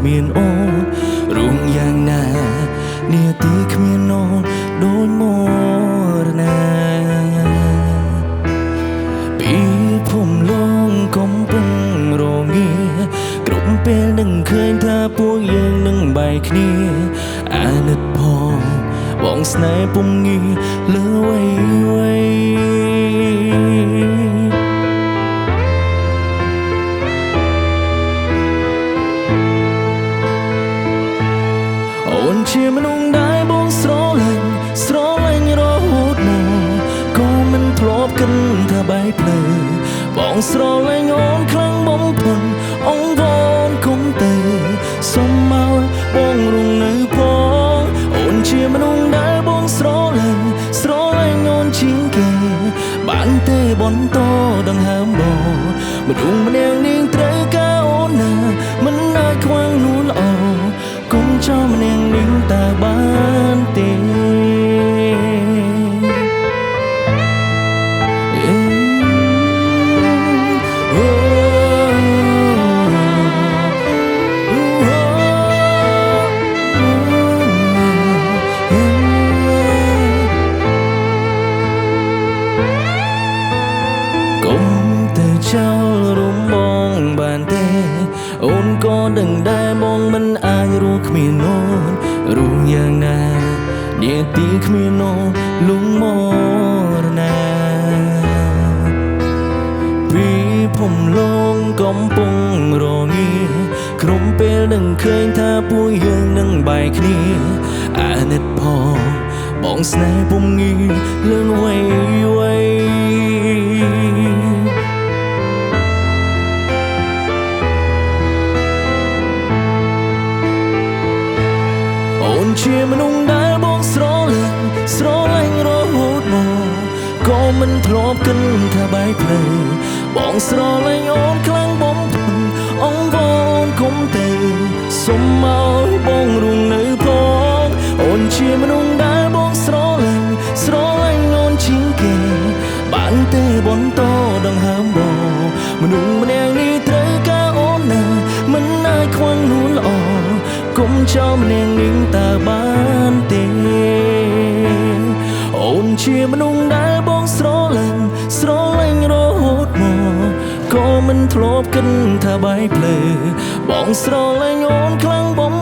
មានអូនរួងយ៉ាងណានាទីគ្មានអូនដូចមរណាពីភូមិលងកំពុងរងាគ្រប់ពេលនឹងឃើញថាពួកយើងនឹងបែកគ្នាអាណិតផងបងស្នេហ៍ពុំងាលើវៃវៃអូនជាមនុស្សដែលបងស្រឡាញ់រហូតមកក៏មិនធ្លាប់គិតថាបែកផ្លូវបងស្រឡាញ់អូនខ្លាំងបំផុតអង្វរគុំទៅសុំមកបងរងនៅផងអូនជាមនុស្សដែលបងស្រឡាញ់អូនជាងគេបានទេបន្តដង្ហើមបងមនុស្សម្នាក់នាងត្រូវការអូនណាមិនអាចខ្វាំងនួនល្អកុំចោលម្នាក់នាងតើបានទេចោលរំបងបានទេអូនក៏ដឹងដែរបងមិនអាចរស់គ្មានអូនរស់យ៉ាងណានាទីគ្មានអូនលងមរណាពីភូមិលងកំពុងរងាក្រុមពេលនឹងឃើញថាពួកយើងនឹងបែកគ្នាអាណិតផងបងស្នេហ៍ពុំងាលឿនវៃវៃអូនជាមនុស្សដែលបងស្រឡាញ់រហូតមកក៏មិនធ្លាប់គិតថាបែកផ្លូវបងស្រឡាញ់អូនខ្លាំងបំផុតអង្វរគុំទៅសុំមកបងរងនៅផងអូនជាមនុស្សដែលបងស្រឡាញ់អូនជាងគេបានទេបន្តដង្ហើមបងមនុស្សម្នាក់នេះត្រូវការអូនណាមិនអាចខ្វាំងនួនល្អកុំចោលម្នាក់នាងតើបានទេអូនជាមនុស្សដែលបងស្រឡាញ់រហូតមកក៏មិនធ្លាប់គិតថាបែកផ្លូវបងស្រឡាញ់អូនខ្លាំងបំ